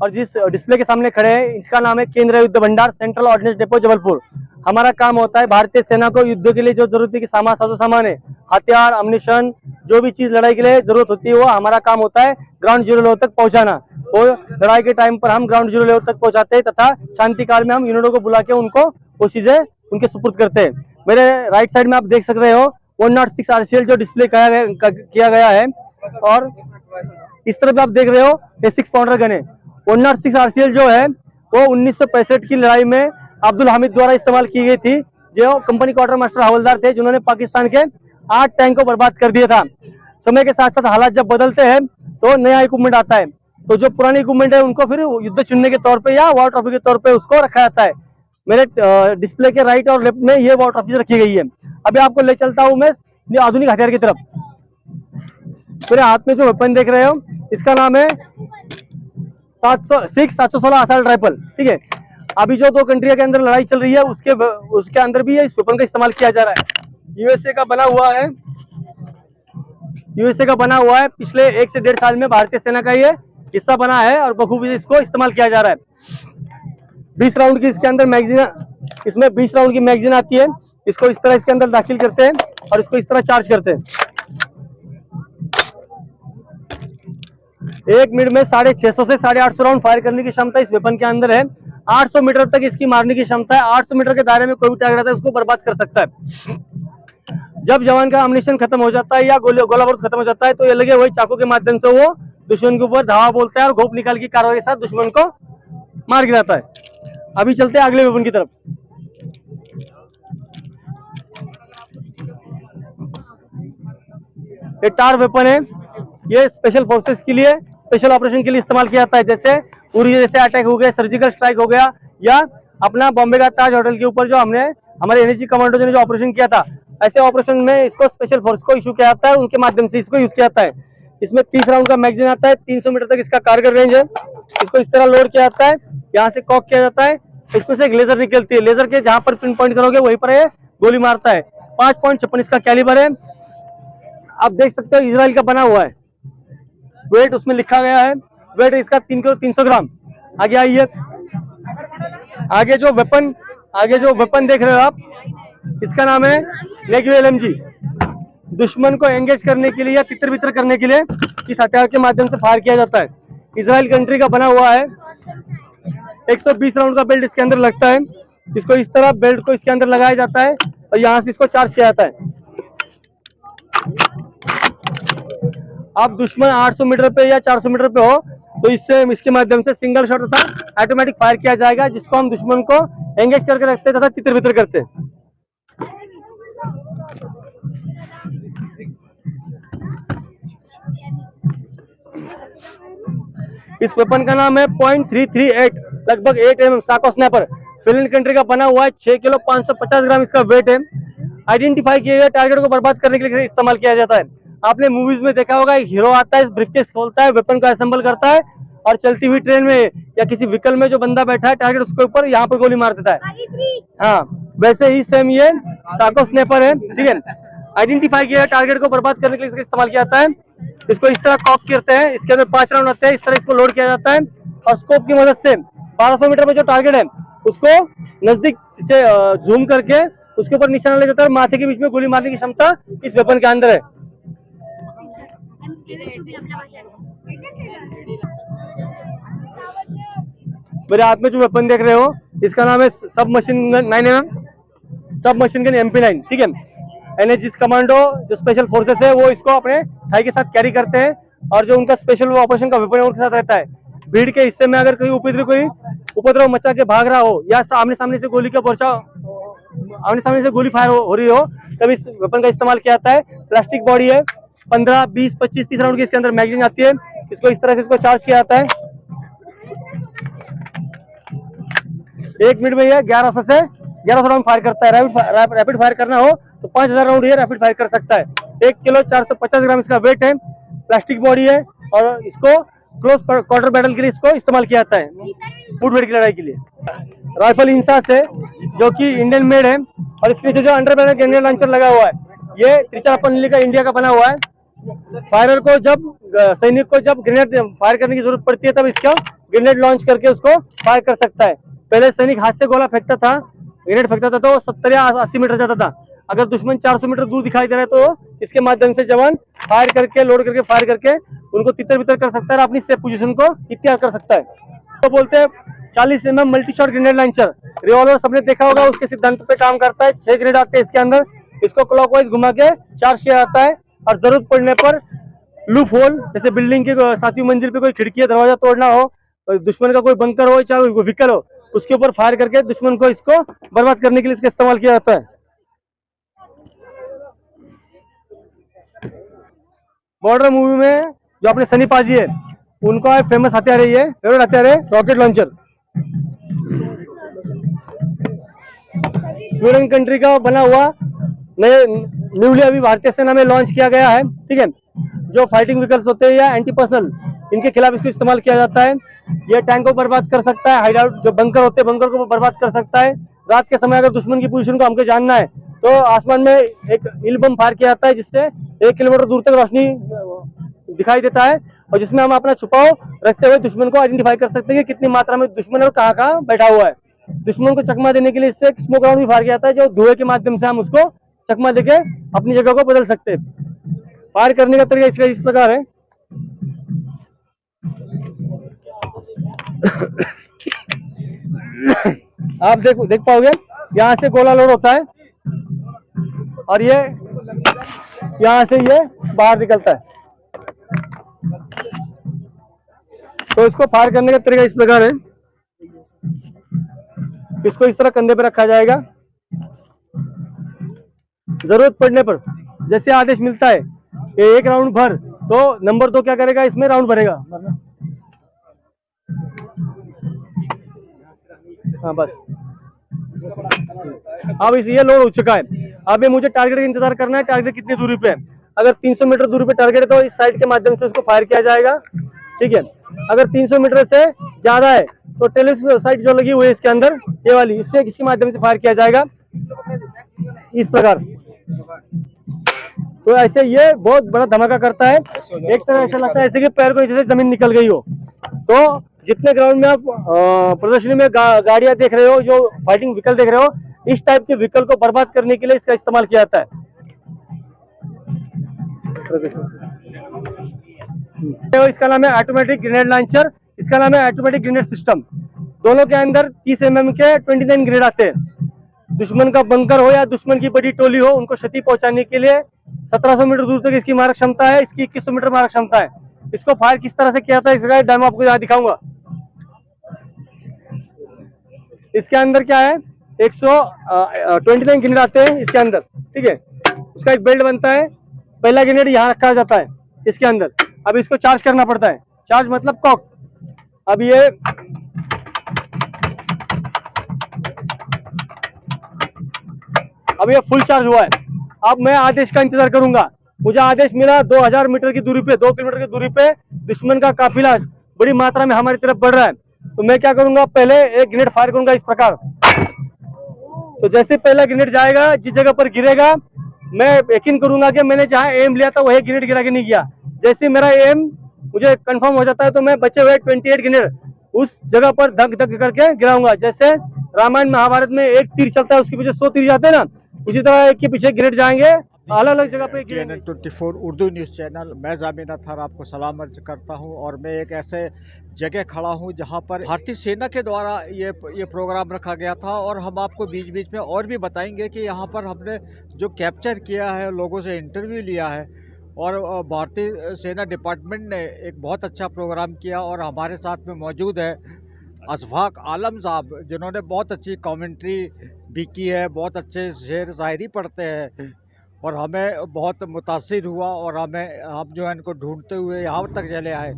और जिस डिस्प्ले के सामने खड़े हैं इसका नाम है केंद्रीय युद्ध भंडार सेंट्रल ऑर्डिनेंस डिपो जबलपुर। हमारा काम होता है भारतीय सेना को युद्ध के लिए जो जरूरत की साजो सामान है, हथियार, अम्युनिशन, जो भी चीज लड़ाई के लिए जरूरत होती है वो हमारा काम होता है ग्राउंड जीरो लेवल तक पहुंचाना। वो लड़ाई के टाइम पर हम ग्राउंड जीरो लेवल तक पहुंचाते हैं तथा शांति काल में हम यूनिटों को बुला के उनको वो चीजें उनके सुपुर्द करते हैं। मेरे राइट साइड में आप देख सक रहे हो 106 RCL जो डिस्प्ले किया गया है, और इस तरफ आप देख रहे हो ये 6 पाउंडर गन है। 106 RCL जो है वो 1965 की लड़ाई में अब्दुल हामिद द्वारा इस्तेमाल की गई थी, जो कंपनी क्वार्टर मास्टर हवलदार थे जिन्होंने पाकिस्तान के 8 टैंक को बर्बाद कर दिया था। समय के साथ साथ हालात जब बदलते हैं तो नया इक्विपमेंट आता है, तो जो पुरानी इक्विपमेंट है उनको फिर युद्ध चिन्ह के तौर पे या वॉर ट्रॉफी के तौर पे उसको रखा जाता है। मेरे डिस्प्ले के राइट और लेफ्ट में ये वॉर ट्रॉफी रखी गई है। अभी आपको ले चलता हूँ मैं आधुनिक हथियार की तरफ। मेरे हाथ में जो वेपन देख रहे हो इसका नाम है 716 असॉल्ट राइफल। ठीक है, अभी जो 2 कंट्रियों के अंदर लड़ाई चल रही है उसके अंदर भी इस वेपन का इस्तेमाल किया जा रहा है। यूएसए का बना हुआ है। पिछले 1 से 1.5 साल में भारतीय सेना का ये हिस्सा बना है और बखूबी इसको इस्तेमाल किया जा रहा है। 20 राउंड की इसके अंदर मैगजीन, इसमें 20 राउंड की मैगजीन आती है। इसको इस तरह इसके अंदर दाखिल करते हैं और इसको इस तरह चार्ज करते हैं। 1 मिनट में 650 से 850 राउंड फायर करने की क्षमता इस वेपन के अंदर है। 800 मीटर तक इसकी मारने की क्षमता है। 800 मीटर के दायरे में कोई भी टारगेट आता है उसको बर्बाद कर सकता है। जब जवान का अम्युनिशन खत्म हो जाता है या गोला बारूद खत्म हो जाता है तो ये लगे वही चाकू के माध्यम से वो दुश्मन के ऊपर धावा बोलता है और घोप निकाल की कार्रवाई के साथ दुश्मन को मार गिराता है। अभी चलते हैं अगले वेपन की तरफ। ये टार वेपन है। ये स्पेशल फोर्सेस के लिए, स्पेशल ऑपरेशन के लिए इस्तेमाल किया जाता है। जैसे उरी जैसे अटैक हो गया, सर्जिकल स्ट्राइक हो गया, या अपना बॉम्बे का ताज होटल के ऊपर जो हमने हमारे एनएसजी कमांडो ने जो ऑपरेशन किया था, ऐसे ऑपरेशन में इसको स्पेशल फोर्स को इशू किया जाता है, उनके माध्यम से इसको यूज किया जाता है। इसमें 30 राउंड का मैगजीन आता है। 300 मीटर तक इसका कारगर रेंज है। इसको इस तरह लोड किया जाता है, यहाँ से कॉक किया जाता है, इसमें से एक लेजर निकलती है। लेजर के जहां पर पिन पॉइंट करोगे वहीं पर ये गोली मारता है। 5.56 इसका कैलिबर है। आप देख सकते हो इजराइल का बना हुआ है। वेट उसमें लिखा गया है, वेट इसका 3 किलो 300 ग्राम। आगे आइए। आगे जो वेपन देख रहे हो आप, इसका नाम है नेगेटिव LMG। दुश्मन को एंगेज करने के लिए या तितर बितर करने के लिए इस हथियार के माध्यम से फायर किया जाता है। इजराइल कंट्री का बना हुआ है। 120 राउंड का बेल्ट इसके अंदर लगता है। इसको इस तरह बेल्ट को इसके अंदर लगाया जाता है और यहाँ से इसको चार्ज किया जाता है। आप दुश्मन 800 मीटर पे या 400 मीटर पे हो तो इसके माध्यम से सिंगल शॉट तथा ऑटोमेटिक फायर किया जाएगा, जिसको हम दुश्मन को एंगेज करके रखते हैं तथा तितर बितर करते हैं। इस वेपन का नाम है .338, लगभग 8 mm साको स्नैपर। फिनलैंड कंट्री का बना हुआ है। 6 किलो 550 ग्राम इसका वेट है। आइडेंटिफाई किए गए टारगेट को बर्बाद करने के लिए इस्तेमाल किया जाता है। आपने मूवीज में देखा होगा, एक हीरो आता है, ब्रीफकेस खोलता है, वेपन को असेंबल करता है और चलती हुई ट्रेन में या किसी व्हीकल में जो बंदा बैठा है टारगेट उसके ऊपर यहाँ पर गोली मार देता है। हाँ, वैसे ही सेम ये साको स्नैपर है। ठीक है, आइडेंटिफाई किया टारगेट को बर्बाद करने के लिए इसका इस्तेमाल किया जाता है। इसको इस तरह कॉक करते हैं, इसके अंदर 5 राउंड आते हैं। इस तरह इसको लोड किया जाता है और स्कोप की मदद से 1200 मीटर में जो टारगेट है उसको नजदीक से जूम करके उसके ऊपर निशाना ले जाता है। माथे के बीच में गोली मारने की क्षमता इस वेपन के अंदर है। मेरे हाथ में जो वेपन देख रहे हो इसका नाम है सब मशीन गन 9mm, सब मशीन गन MP9। ठीक है, एनएसजी कमांडो जो स्पेशल फोर्सेस है वो इसको अपने थाई के साथ कैरी करते हैं और जो उनका स्पेशल ऑपरेशन का वेपन उनके साथ रहता है। भीड़ के हिस्से में अगर कोई उपद्रव मचा के भाग रहा हो या आमने सामने से गोली फायर हो रही हो तब इस वेपन का इस्तेमाल किया जाता है। प्लास्टिक बॉडी है। 15, 20, 25, 30 राउंड की इसके अंदर मैगजीन आती है। इसको इस तरह से इसको चार्ज किया जाता है। 1 मिनट में ये 1100 राउंड फायर करता है। रैपिड फायर करना हो तो 5000 राउंड ये रैपिड फायर कर सकता है। 1 किलो 450 ग्राम इसका वेट है। प्लास्टिक बॉडी है और इसको क्लोज क्वार्टर बैटल के लिए इसको इस्तेमाल किया जाता है, मुठभेड़ की लड़ाई के लिए। राइफल इंसास है जो कि इंडियन मेड है और इसके नीचे जो अंडर बैरल ग्रेनेड लॉन्चर लगा हुआ है ये 53 का इंडिया का बना हुआ है। फायरर को जब सैनिक को जब ग्रेनेड फायर करने की जरूरत पड़ती है तब इसका ग्रेनेड लॉन्च करके उसको फायर कर सकता है। पहले सैनिक हाथ से गोला फेंकता था, ग्रेनेड फेंकता था तो 70 या 80 मीटर जाता था। अगर दुश्मन 400 मीटर दूर दिखाई दे रहा है तो इसके माध्यम से जवान फायर करके लोड करके फायर करके उनको तितर बितर कर सकता है और अपनी सेफ पोजीशन को इख्तियार कर सकता है। तो बोलते हैं 40 mm multi shot grenade launcher. Revolver सबने देखा होगा, उसके सिद्धांत पे काम करता है। 6 ग्रेनेड आते हैं इसके अंदर, इसको क्लॉकवाइज घुमा के चार्ज किया जाता है और जरूरत पड़ने पर लूप होल, जैसे बिल्डिंग के 7वीं मंजिल पे कोई खिड़की या दरवाजा तोड़ना हो, दुश्मन का कोई बंकर हो चाहे व्हीकल हो, उसके ऊपर फायर करके दुश्मन को इसको बर्बाद करने के लिए इसका इस्तेमाल किया जाता है। बॉर्डर मूवी में जो अपने सनी पाजी है उनका फेमस हथियार है, फेवरेट हथियार है रॉकेट लॉन्चर। स्वीडन कंट्री का बना हुआ न्यूली अभी भारतीय सेना में लॉन्च किया गया है। ठीक है, जो फाइटिंग व्हीकल्स होते हैं या एंटी पर्सनल, इनके खिलाफ इसको इस्तेमाल किया जाता है। ये टैंक को बर्बाद कर सकता है, हाइडआउट जो बंकर होते हैं बंकर को बर्बाद कर सकता है। रात के समय अगर दुश्मन की पोजीशन को हमको जानना है तो आसमान में एक इल बम फायर किया जाता है जिससे 1 किलोमीटर दूर तक रोशनी दिखाई देता है और जिसमें हम अपना छुपाव रखते हुए दुश्मन को आइडेंटिफाई कर सकते हैं कि कितनी मात्रा में दुश्मन है और कहाँ कहाँ बैठा हुआ है। दुश्मन को चकमा देने के लिए इससे एक स्मोक राउंड भी फायर किया जाता है जो धुएं के माध्यम से हम उसको चकमा देके अपनी जगह को बदल सकते हैं। फायर करने का तरीका इसका इस प्रकार है। आप देख पाओगे, यहाँ से गोला लोड होता है और ये यहाँ से ये बाहर निकलता है। तो इसको फायर करने का तरीका इस प्रकार है। इसको इस तरह कंधे पे रखा जाएगा। जरूरत पड़ने पर जैसे आदेश मिलता है कि 1 राउंड भर, तो नंबर 2 क्या करेगा, इसमें राउंड भरेगा। हाँ बस, अब इस ये लोड हो चुका है। अब ये मुझे टारगेट का इंतजार करना है, टारगेट कितनी दूरी पे है। अगर 300 मीटर दूरी पे टारगेट है तो इस साइड के माध्यम से उसको फायर किया जाएगा। ठीक है, अगर 300 मीटर से ज्यादा है तो टेलीस्कोप साइट जो लगी हुई है इसके अंदर, ये वाली, इससे इसके माध्यम से फायर किया जाएगा इस प्रकार। तो ऐसे ये बहुत बड़ा धमाका करता है। एक तरह ऐसा लगता है ऐसे कि पैर को नीचे से जमीन निकल गई हो। तो जितने ग्राउंड में आप प्रदर्शनी में गाड़ियां देख रहे हो, जो फाइटिंग व्हीकल देख रहे हो, इस टाइप के व्हीकल को बर्बाद करने के लिए इसका इस्तेमाल किया जाता है। तो इसका नाम है ऑटोमेटिक ग्रेनेड लॉन्चर, इसका नाम है ऑटोमेटिक ग्रेनेड सिस्टम। दोनों के अंदर 30 mm के 29 ग्रेनेड आते हैं। दुश्मन का बंकर हो या दुश्मन की बड़ी टोली हो, उनको क्षति पहुंचाने के लिए 1700 मीटर दूर तक इसकी मारक क्षमता है, इसकी 2100 मीटर मारक क्षमता है। इसको फायर किस तरह से किया था इसका डेमो आपको यहाँ दिखाऊंगा। इसके अंदर क्या है, 129 ग्रेनेड आते हैं इसके अंदर। ठीक है, उसका एक बेल्ट बनता है। पहला ग्रेनेड यहाँ रखा जाता है इसके अंदर। अब इसको चार्ज करना पड़ता है, चार्ज मतलब कॉक। अब ये फुल चार्ज हुआ है। अब मैं आदेश का इंतजार करूंगा। मुझे आदेश मिला 2000 मीटर की दूरी पे, 2 किलोमीटर की दूरी पे दुश्मन का काफिला बड़ी मात्रा में हमारी तरफ बढ़ रहा है। तो मैं क्या करूंगा, पहले एक ग्रेनेड फायर करूंगा इस प्रकार। तो जैसे पहला ग्रेनेड जाएगा, जिस जगह पर गिरेगा मैं यकीन करूंगा कि मैंने जहां एम लिया था वही ग्रेनेड गिरा के नहीं गया। जैसे मेरा एम मुझे कंफर्म हो जाता है तो मैं बचे हुए 28 ग्रेनेड उस जगह पर धक धक करके गिराऊंगा। जैसे रामायण महाभारत में एक तीर चलता है उसके पीछे 100 तीर जाते हैं ना, उसी तरह एक के पीछे ग्रेनेड जाएंगे अलग अलग जगह पे। TNN 24 उर्दू न्यूज़ चैनल, मैं जामिन अतहर आपको सलाम अर्ज करता हूं। और मैं एक ऐसे जगह खड़ा हूं जहां पर भारतीय सेना के द्वारा ये प्रोग्राम रखा गया था और हम आपको बीच बीच में और भी बताएंगे कि यहां पर हमने जो कैप्चर किया है, लोगों से इंटरव्यू लिया है और भारतीय सेना डिपार्टमेंट ने एक बहुत अच्छा प्रोग्राम किया। और हमारे साथ में मौजूद है अशफाक आलम साहब, जिन्होंने बहुत अच्छी कमेंट्री भी की है, बहुत अच्छे शेर शायरी पढ़ते हैं और हमें बहुत मुतासिर हुआ। और हम जो है इनको ढूंढते हुए यहाँ तक चले आए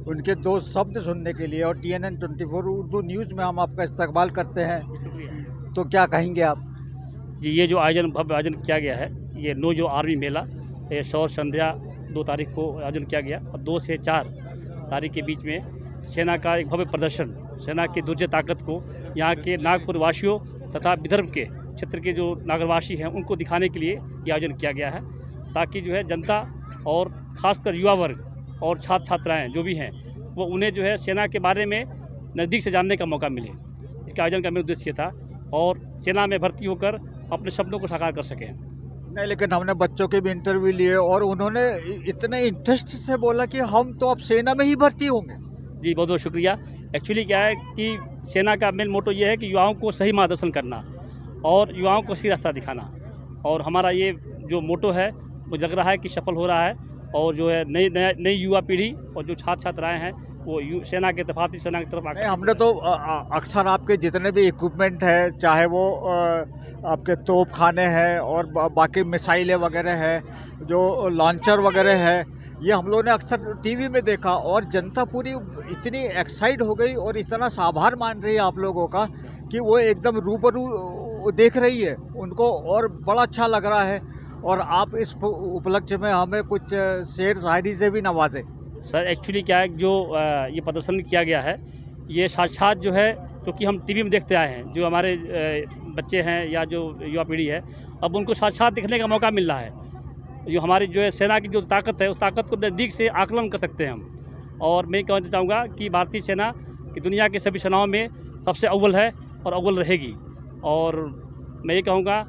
उनके 2 शब्द सुनने के लिए। और TNN 24 उर्दू न्यूज़ में हम आपका इस्तकबाल करते हैं। तो क्या कहेंगे आप जी? ये जो भव्य आयोजन किया गया है, ये 9 जो आर्मी मेला, ये शौर्य संध्या 2 तारीख को आयोजन किया गया और 2 से 4 तारीख के बीच में सेना का एक भव्य प्रदर्शन, सेना की दुर्जय ताकत को यहाँ के नागपुर वासियों तथा विदर्भ के क्षेत्र के जो नागरवासी हैं उनको दिखाने के लिए ये आयोजन किया गया है, ताकि जो है जनता और ख़ासकर युवा वर्ग और छात्र छात्राएँ जो भी हैं वो उन्हें जो है सेना के बारे में नज़दीक से जानने का मौका मिले। इसके आयोजन का मेरा उद्देश्य था और सेना में भर्ती होकर अपने सपनों को साकार कर सकें। नहीं, लेकिन हमने बच्चों के भी इंटरव्यू लिए और उन्होंने इतने इंटरेस्ट से बोला कि हम तो अब सेना में ही भर्ती होंगे। जी बहुत बहुत शुक्रिया। एक्चुअली क्या है कि सेना का मेन मोटो ये है कि युवाओं को सही मार्गदर्शन करना और युवाओं को सही रास्ता दिखाना, और हमारा ये जो मोटो है मुझे लग रहा है कि सफल हो रहा है। और जो है नई युवा पीढ़ी और जो छात्र छात्राएँ हैं वो सेना के भारतीय सेना की तरफ नहीं, हमने तो अक्सर आपके जितने भी इक्विपमेंट है, चाहे वो आपके तोप खाने हैं और बाकी मिसाइलें वगैरह है, जो लॉन्चर वगैरह है, ये हम लोगों ने अक्सर टीवी में देखा और जनता पूरी इतनी एक्साइट हो गई और इतना आभार मान रही है आप लोगों का कि वो एकदम रूबरू देख रही है उनको और बड़ा अच्छा लग रहा है। और आप इस उपलक्ष्य में हमें कुछ शेर शायरी से भी नवाजें। सर एक्चुअली क्या है जो ये प्रदर्शन किया गया है ये साक्षात जो है क्योंकि हम टीवी में देखते आए हैं, जो हमारे बच्चे हैं या जो युवा पीढ़ी है अब उनको साक्षात देखने का मौका मिल रहा है। जो हमारी जो है सेना की जो ताकत है उस ताकत को नज़दीक से आकलन कर सकते हैं हम। और मैं कहना चाहूँगा कि भारतीय सेना की दुनिया के सभी सेनाओं में सबसे अव्वल है और अव्वल रहेगी। और मैं ये कहूँगा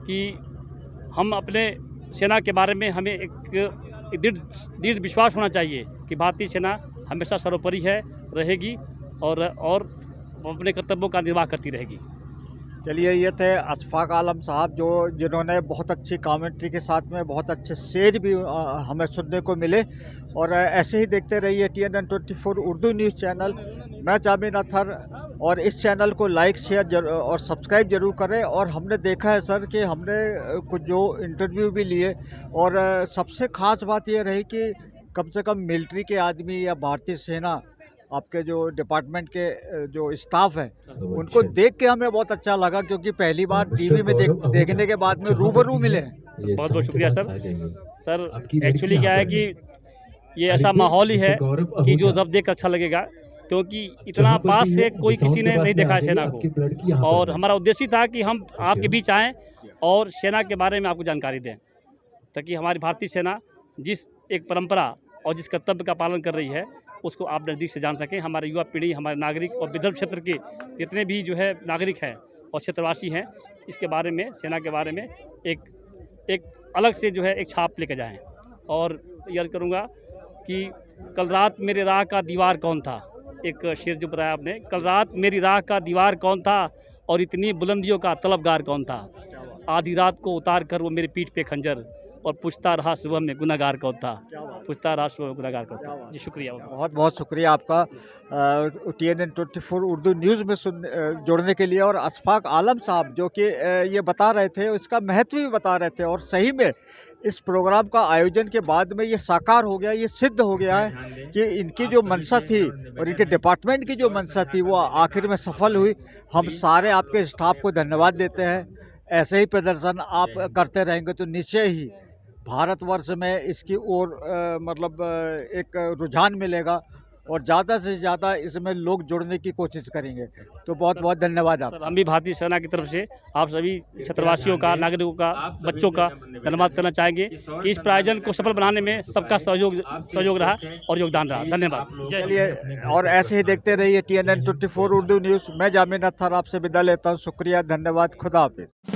कि हम अपने सेना के बारे में हमें एक दृढ़ विश्वास होना चाहिए कि भारतीय सेना हमेशा सर्वोपरि है, रहेगी और अपने कर्तव्यों का निर्वाह करती रहेगी। चलिए, ये थे अशफाक आलम साहब जिन्होंने बहुत अच्छी कमेंट्री के साथ में बहुत अच्छे शेर भी हमें सुनने को मिले। और ऐसे ही देखते रहिए TNN 24 उर्दू न्यूज़ चैनल। मैं जामिन अतहर, और इस चैनल को लाइक शेयर और सब्सक्राइब जरूर करें। और हमने देखा है सर कि हमने कुछ जो इंटरव्यू भी लिए और सबसे ख़ास बात यह रही कि कम से कम मिलिट्री के आदमी या भारतीय सेना आपके जो डिपार्टमेंट के जो स्टाफ है उनको देख के हमें बहुत अच्छा लगा, क्योंकि पहली बार टीवी में देखने के बाद में रूबरू मिले हैं। बहुत बहुत शुक्रिया सर। एक्चुअली क्या है कि ये ऐसा माहौल ही है कि जो जब देख अच्छा लगेगा, क्योंकि इतना पास से कोई किसी ने नहीं देखा है सेना को। और हमारा उद्देश्य था कि हम आपके बीच आएँ और सेना के बारे में आपको जानकारी दें, ताकि हमारी भारतीय सेना जिस एक परंपरा और जिस कर्तव्य का पालन कर रही है उसको आप नज़दीक से जान सकें। हमारे युवा पीढ़ी, हमारे नागरिक और विदर्भ क्षेत्र के जितने भी जो है नागरिक हैं और क्षेत्रवासी हैं, इसके बारे में, सेना के बारे में एक अलग से जो है एक छाप लेकर जाएं। और याद करूंगा कि कल रात मेरे राह का दीवार कौन था, एक शेर जो बताया आपने, कल रात मेरी राह का दीवार कौन था और इतनी बुलंदियों का तलबगार कौन था। आधी रात को उतार कर वो मेरी पीठ पे खंजर और पूछता रहा सुबह में गुनाहगार कौन था, पूछता रहा सुबह में गुनाहगार कौन था। जी शुक्रिया, बहुत बहुत शुक्रिया आपका TNN 24 उर्दू न्यूज़ में जुड़ने के लिए। और अशफाक आलम साहब जो कि ये बता रहे थे, इसका महत्व भी बता रहे थे। और सही में इस प्रोग्राम का आयोजन के बाद में ये साकार हो गया, ये सिद्ध हो गया है कि इनकी जो मंशा थी और इनके डिपार्टमेंट की जो मंशा थी वो आखिर में सफल हुई। हम सारे आपके स्टाफ को धन्यवाद देते हैं। ऐसे ही प्रदर्शन आप करते रहेंगे तो निश्चय ही भारतवर्ष में इसकी ओर मतलब एक रुझान मिलेगा और ज़्यादा से ज़्यादा इसमें लोग जुड़ने की कोशिश करेंगे। तो बहुत बहुत धन्यवाद आप। हम भी भारतीय सेना की तरफ से आप सभी क्षेत्रवासियों का, नागरिकों का, बच्चों का धन्यवाद करना चाहेंगे कि इस प्रायोजन को सफल बनाने में सबका सहयोग रहा और योगदान रहा। धन्यवाद। चलिए, और ऐसे ही देखते रहिए TNN 24 उर्दू न्यूज़। मैं जामिन अतहर आपसे विदा लेता हूँ। शुक्रिया, धन्यवाद, खुदा हाफिज़।